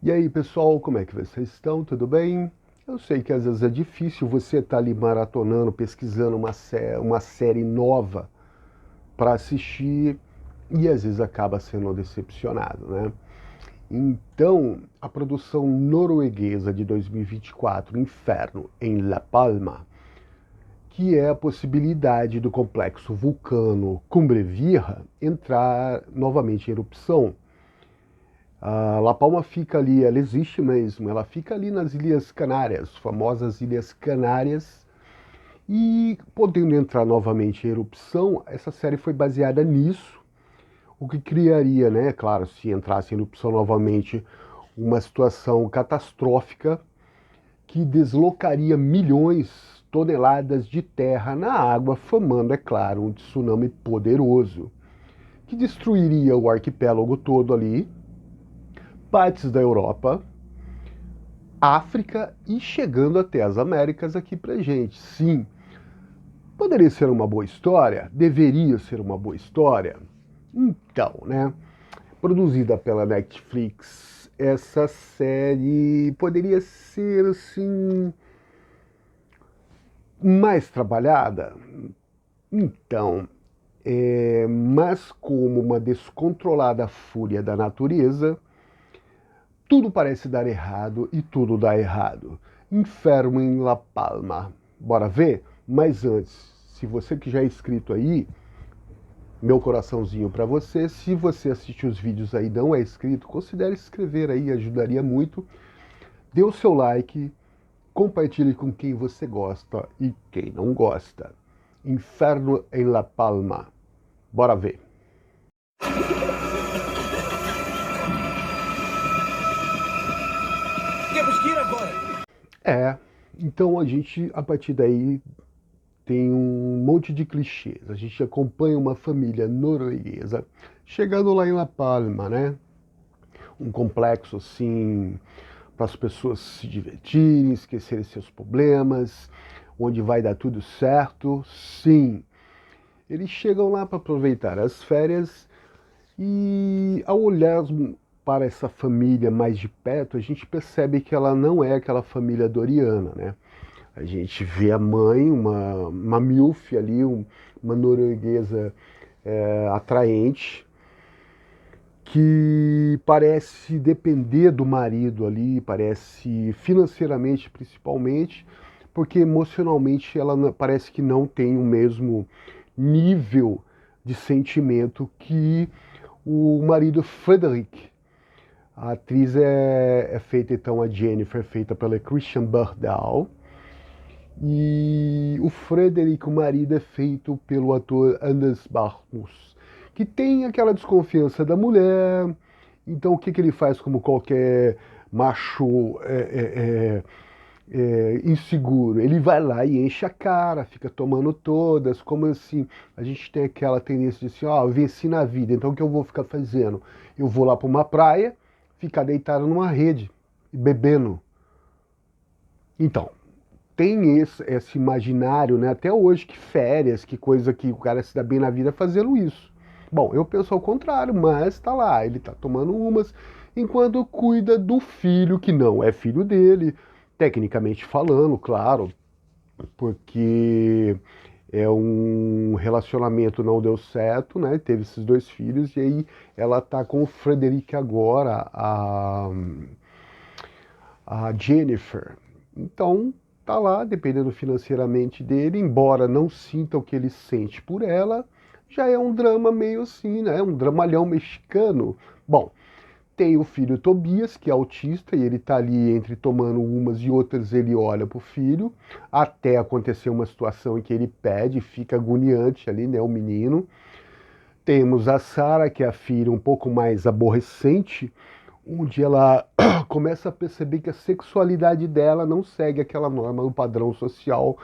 E aí, pessoal, como é que vocês estão? Tudo bem? Eu sei que às vezes é difícil você estar ali maratonando, pesquisando uma série nova para assistir e às vezes acaba sendo decepcionado, né? Então, a produção norueguesa de 2024, Inferno em La Palma, que é a possibilidade do complexo vulcano Cumbre-Vierra entrar novamente em erupção. A La Palma fica ali, ela existe mesmo, ela fica ali nas Ilhas Canárias, famosas Ilhas Canárias, e podendo entrar novamente em erupção, essa série foi baseada nisso, o que criaria, né, claro, se entrasse em erupção novamente, uma situação catastrófica que deslocaria milhões de toneladas de terra na água, formando, é claro, um tsunami poderoso, que destruiria o arquipélago todo ali, partes da Europa, África e chegando até as Américas aqui pra gente. Sim, poderia ser uma boa história? Deveria ser uma boa história? Então, né? Produzida pela Netflix, essa série poderia ser, assim, mais trabalhada? Então, mas como uma descontrolada fúria da natureza, tudo parece dar errado e tudo dá errado. Inferno em La Palma. Bora ver? Mas antes, se você que já é inscrito aí, meu coraçãozinho para você. Se você assiste os vídeos aí e não é inscrito, considere se inscrever aí, ajudaria muito. Dê o seu like, compartilhe com quem você gosta e quem não gosta. Inferno em La Palma. Bora ver. Temos que ir agora! É, então a gente, a partir daí, tem um monte de clichês. A gente acompanha uma família norueguesa chegando lá em La Palma, né? Um complexo assim para as pessoas se divertirem, esquecerem seus problemas, onde vai dar tudo certo. Sim, eles chegam lá para aproveitar as férias e ao olhar para essa família mais de perto, a gente percebe que ela não é aquela família doriana, né? A gente vê a mãe, uma milf ali, uma norueguesa atraente, que parece depender do marido ali, parece financeiramente principalmente, porque emocionalmente ela parece que não tem o mesmo nível de sentimento que o marido Frederick. A atriz é feita, então, a Jennifer, feita pela Christian Bardal. E o Frederick, o marido, é feito pelo ator Anders Bachmus, que tem aquela desconfiança da mulher. Então, o que, que ele faz como qualquer macho inseguro? Ele vai lá e enche a cara, fica tomando todas, como assim? A gente tem aquela tendência de assim, ó, eu venci na vida, então o que eu vou ficar fazendo? Eu vou lá para uma praia, ficar deitado numa rede, bebendo. Então, tem esse imaginário, né? Até hoje, que férias, que coisa que o cara se dá bem na vida fazendo isso. Bom, eu penso ao contrário, mas tá lá, ele tá tomando umas, enquanto cuida do filho, que não é filho dele, tecnicamente falando, claro, porque é um relacionamento não deu certo, né? Teve esses dois filhos, e aí ela tá com o Frederick agora, a Jennifer. Então, tá lá, dependendo financeiramente dele, embora não sinta o que ele sente por ela, já é um drama meio assim, né? Um dramalhão mexicano. Bom, tem o filho Tobias, que é autista, e ele tá ali entre tomando umas e outras, ele olha pro filho, até acontecer uma situação em que ele pede, fica agoniante ali, né, o menino. Temos a Sarah, que é a filha um pouco mais aborrecente, onde ela começa a perceber que a sexualidade dela não segue aquela norma, o padrão social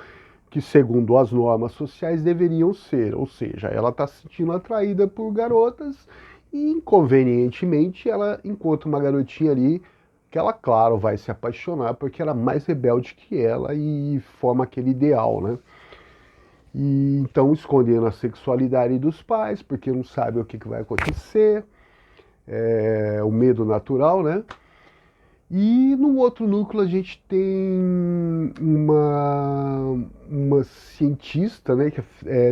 que, segundo as normas sociais, deveriam ser. Ou seja, ela está se sentindo atraída por garotas e, inconvenientemente, ela encontra uma garotinha ali que ela, claro, vai se apaixonar porque ela é mais rebelde que ela e forma aquele ideal, né? E então escondendo a sexualidade dos pais, porque não sabe o que vai acontecer, o medo natural, né? E no outro núcleo a gente tem uma cientista, né,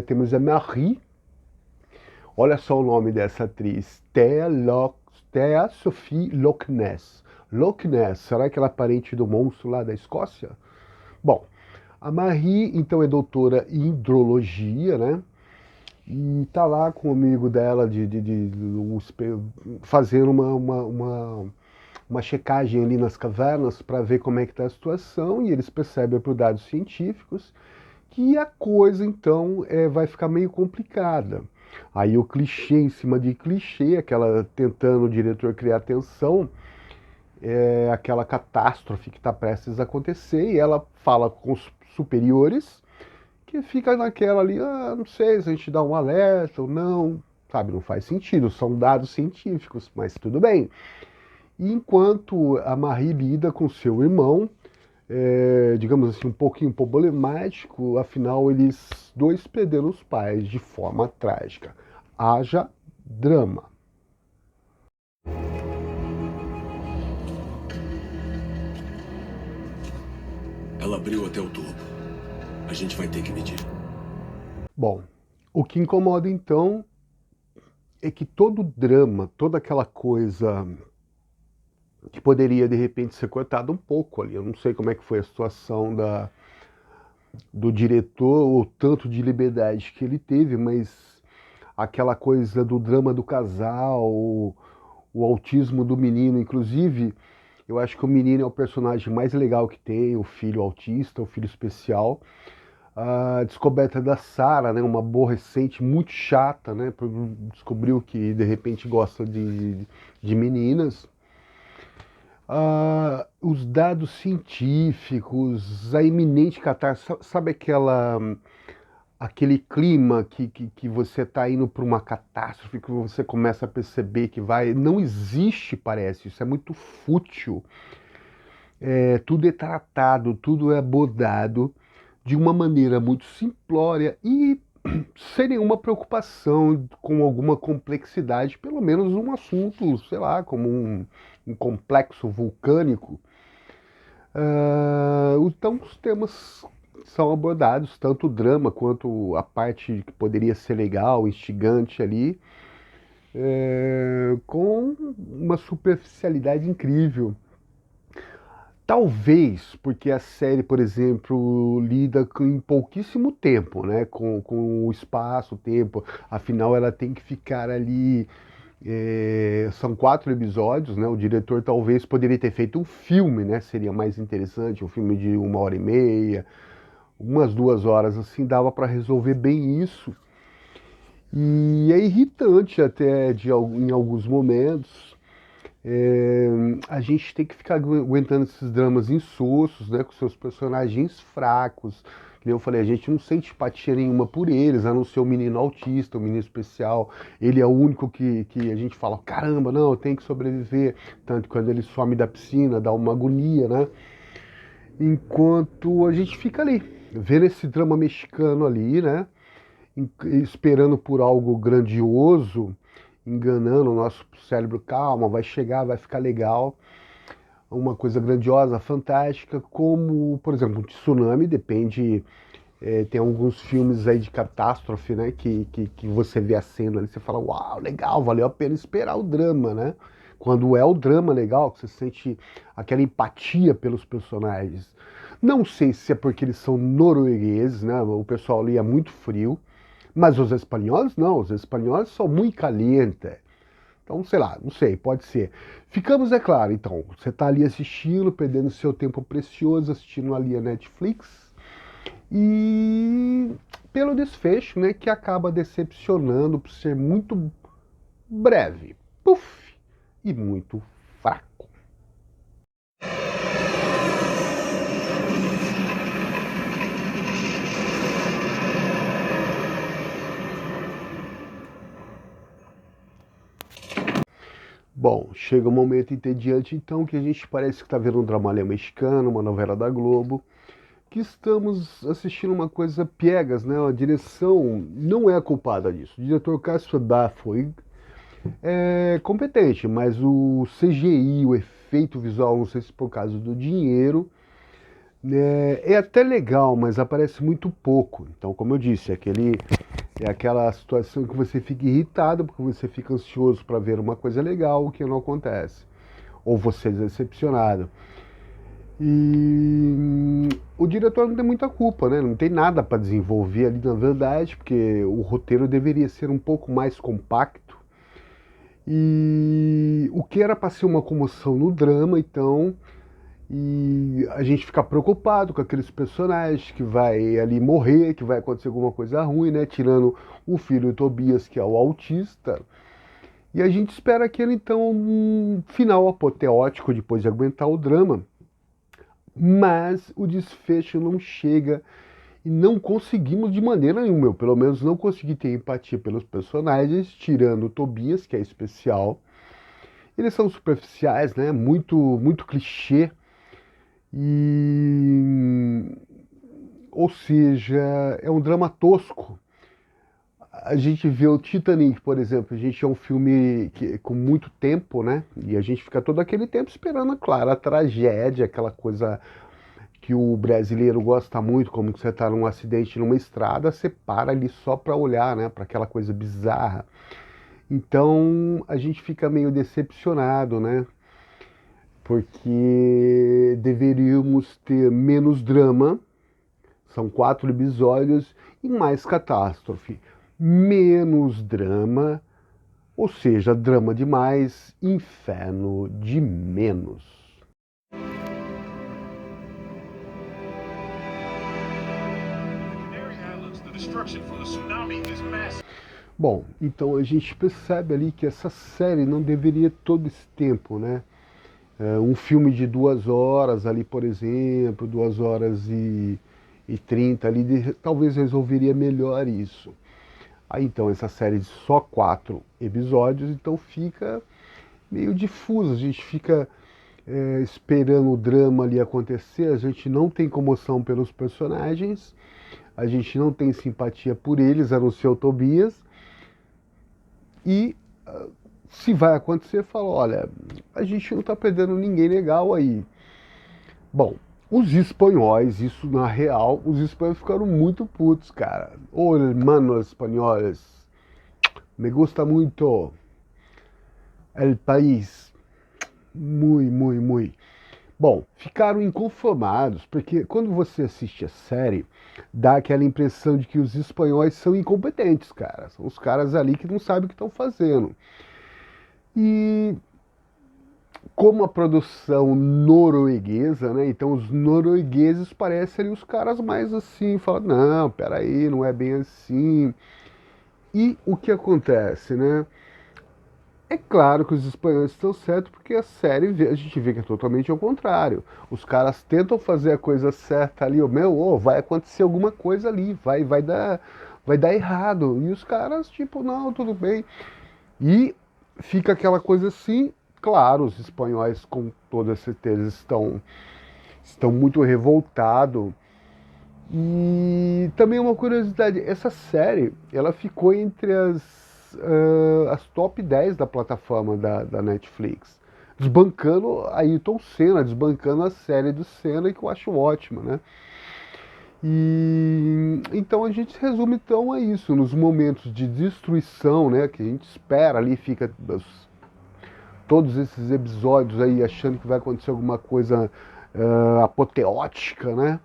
temos a Marie. Olha só o nome dessa atriz, Thea Sophie Loch Ness. Loch Ness, será que ela é parente do monstro lá da Escócia? Bom, a Marie, então, é doutora em hidrologia, né? E tá lá com o amigo dela fazendo uma checagem ali nas cavernas para ver como é que está a situação, e eles percebem por dados científicos que a coisa então vai ficar meio complicada. Aí o clichê em cima de clichê, aquela tentando o diretor criar tensão, aquela catástrofe que está prestes a acontecer, e ela fala com os superiores, que fica naquela ali, não sei se a gente dá um alerta ou não, sabe, não faz sentido, são dados científicos, mas tudo bem. E enquanto a Marie lida com seu irmão, digamos assim, um pouquinho problemático, afinal eles dois perderam os pais de forma trágica. Haja drama. Ela abriu até o topo. A gente vai ter que medir. Bom, o que incomoda então é que todo o drama, toda aquela coisa que poderia de repente ser cortada um pouco ali. Eu não sei como é que foi a situação do diretor, o tanto de liberdade que ele teve, mas aquela coisa do drama do casal, o autismo do menino, inclusive, eu acho que o menino é o personagem mais legal que tem, o filho autista, o filho especial. A descoberta da Sarah, né, uma aborrecente muito chata, né, descobriu que de repente gosta de meninas. Os dados científicos, a iminente catástrofe, sabe aquele clima que você está indo para uma catástrofe, que você começa a perceber que vai. Não existe, parece, isso é muito fútil. Tudo é tratado, tudo é abordado de uma maneira muito simplória e sem nenhuma preocupação com alguma complexidade, pelo menos um assunto, sei lá, como um complexo vulcânico. Então os temas são abordados, tanto o drama quanto a parte que poderia ser legal, instigante ali, com uma superficialidade incrível. Talvez porque a série, por exemplo, lida em pouquíssimo tempo, né? Com o espaço, o tempo. Afinal, ela tem que ficar ali. São 4 episódios, né? O diretor talvez poderia ter feito um filme, né? Seria mais interessante, um filme de 1 hora e meia, umas 2 horas, assim, dava para resolver bem isso. E é irritante até em alguns momentos. A gente tem que ficar aguentando esses dramas insossos, né, com seus personagens fracos. Que nem eu falei, a gente não sente empatia nenhuma por eles, a não ser o menino autista, o menino especial. Ele é o único que a gente fala, caramba, não, eu tenho que sobreviver. Tanto que quando ele some da piscina, dá uma agonia, né? Enquanto a gente fica ali, vendo esse drama mexicano ali, né? Esperando por algo grandioso, enganando o nosso cérebro, calma, vai chegar, vai ficar legal, uma coisa grandiosa, fantástica, como, por exemplo, um tsunami, depende, tem alguns filmes aí de catástrofe, né, que você vê a cena ali, você fala, uau, legal, valeu a pena esperar o drama, né? Quando é o drama legal, que você sente aquela empatia pelos personagens. Não sei se é porque eles são noruegueses, né? O pessoal ali é muito frio, mas os espanhóis não, os espanhóis são muito calientes. Então, sei lá, não sei, pode ser. Ficamos, é claro, então, você está ali assistindo, perdendo seu tempo precioso, assistindo ali a Netflix, e pelo desfecho, né, que acaba decepcionando por ser muito breve, puff, e muito fraco. Bom, chega um momento entediante, então, que a gente parece que está vendo um dramalhão mexicano, uma novela da Globo, que estamos assistindo uma coisa piegas, né? A direção não é a culpada disso. O diretor Cássio Bafoi é competente, mas o CGI, o efeito efeito visual, não sei se por causa do dinheiro, né? É até legal, mas aparece muito pouco. Então, como eu disse, é aquela situação que você fica irritado, porque você fica ansioso para ver uma coisa legal, o que não acontece. Ou você é decepcionado. E o diretor não tem muita culpa, né? Não tem nada para desenvolver ali, na verdade, porque o roteiro deveria ser um pouco mais compacto. E o que era para ser uma comoção no drama, então, e a gente fica preocupado com aqueles personagens que vai ali morrer, que vai acontecer alguma coisa ruim, né? Tirando o filho Tobias, que é o autista. E a gente espera aquele, então, um final apoteótico depois de aguentar o drama. Mas o desfecho não chega e não conseguimos de maneira nenhuma. Eu, pelo menos, não consegui ter empatia pelos personagens, tirando o Tobias, que é especial. Eles são superficiais, né? Muito clichê. E, ou seja, é um drama tosco. A gente vê o Titanic, por exemplo, a gente é um filme com muito tempo, né? E a gente fica todo aquele tempo esperando, claro, a tragédia, aquela coisa que o brasileiro gosta muito, como que você está num acidente numa estrada, você para ali só para olhar, né? Para aquela coisa bizarra. Então a gente fica meio decepcionado, né? Porque deveríamos ter menos drama, são 4 episódios, e mais catástrofe. Menos drama, ou seja, drama demais, inferno de menos. Bom, então a gente percebe ali que essa série não deveria todo esse tempo, né? Um filme de 2 horas ali, por exemplo, 2 horas e 30 ali, talvez resolveria melhor isso. Aí então essa série de só 4 episódios, então fica meio difuso, a gente fica esperando o drama ali acontecer, a gente não tem comoção pelos personagens, a gente não tem simpatia por eles, a não ser o Tobias, e se vai acontecer, fala, olha, a gente não está perdendo ninguém legal aí. Bom, os espanhóis, isso na real, os espanhóis ficaram muito putos, cara. Ô, hermanos espanhóis, me gusta muito el país, muito. Bom, ficaram inconformados, porque quando você assiste a série, dá aquela impressão de que os espanhóis são incompetentes, cara. São os caras ali que não sabem o que estão fazendo. E como a produção norueguesa, né? Então os noruegueses parecem ali os caras mais assim, falam, não, peraí, não é bem assim. E o que acontece, né? É claro que os espanhóis estão certos, porque a série, a gente vê que é totalmente ao contrário. Os caras tentam fazer a coisa certa ali, vai acontecer alguma coisa ali, vai dar errado. E os caras, tipo, não, tudo bem. E fica aquela coisa assim, claro, os espanhóis com toda certeza estão muito revoltados. E também uma curiosidade, essa série, ela ficou entre as top 10 da plataforma da Netflix, desbancando a Ayrton Senna, desbancando a série do Senna, que eu acho ótima, né? E então a gente resume então a isso, nos momentos de destruição, né, que a gente espera ali, fica todos esses episódios aí achando que vai acontecer alguma coisa apoteótica, né?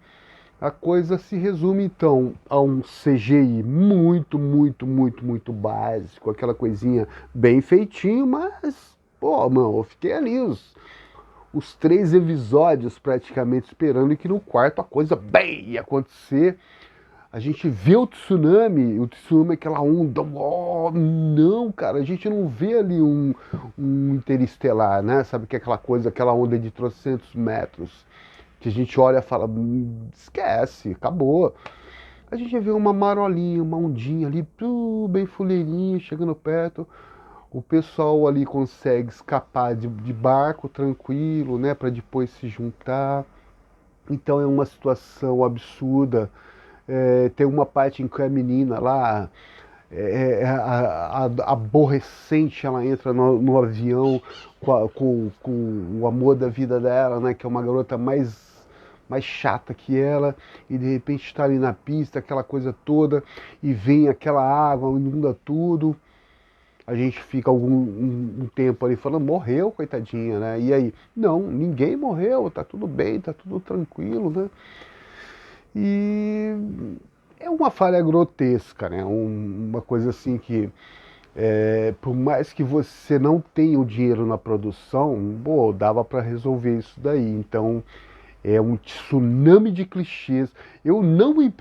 A coisa se resume então a um CGI muito básico, aquela coisinha bem feitinho, mas, pô, mano, eu fiquei ali os 3 episódios praticamente esperando que no quarto a coisa bem ia acontecer. A gente vê o tsunami é aquela onda, oh, não, cara, a gente não vê ali um interestelar, né? Sabe que é aquela coisa, aquela onda de 300 metros, que a gente olha e fala, esquece, acabou. A gente vê uma marolinha, uma ondinha ali, bem fuleirinho, chegando perto. O pessoal ali consegue escapar de barco tranquilo, né, para depois se juntar. Então é uma situação absurda. Tem uma parte em que a menina lá, aborrecente, ela entra no avião com o amor da vida dela, né, que é uma garota mais chata que ela, e de repente está ali na pista, aquela coisa toda, e vem aquela água, inunda tudo. A gente fica um tempo ali falando, morreu, coitadinha, né? E aí, não, ninguém morreu, tá tudo bem, tá tudo tranquilo, né? E é uma falha grotesca, né? Uma coisa assim que, por mais que você não tenha o dinheiro na produção, pô, dava para resolver isso daí. Então, é um tsunami de clichês. Eu não me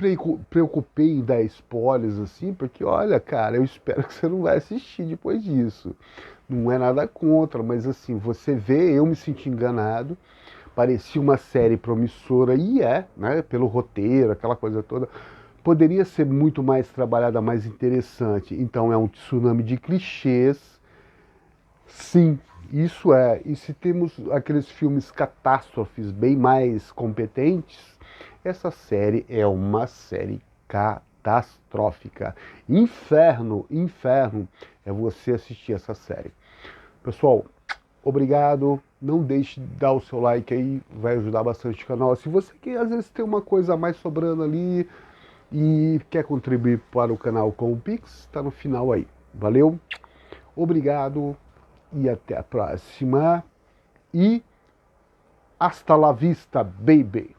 preocupei em dar spoilers assim, porque olha, cara, eu espero que você não vai assistir depois disso. Não é nada contra, mas assim, você vê, eu me senti enganado. Parecia uma série promissora, e né, pelo roteiro, aquela coisa toda. Poderia ser muito mais trabalhada, mais interessante. Então é um tsunami de clichês. Sim, isso é. E se temos aqueles filmes catástrofes bem mais competentes, essa série é uma série catastrófica. Inferno, inferno é você assistir essa série. Pessoal, obrigado. Não deixe de dar o seu like aí, vai ajudar bastante o canal. Se você quer, às vezes, tem uma coisa a mais sobrando ali e quer contribuir para o canal com o Pix, está no final aí. Valeu, obrigado e até a próxima. E hasta la vista, baby!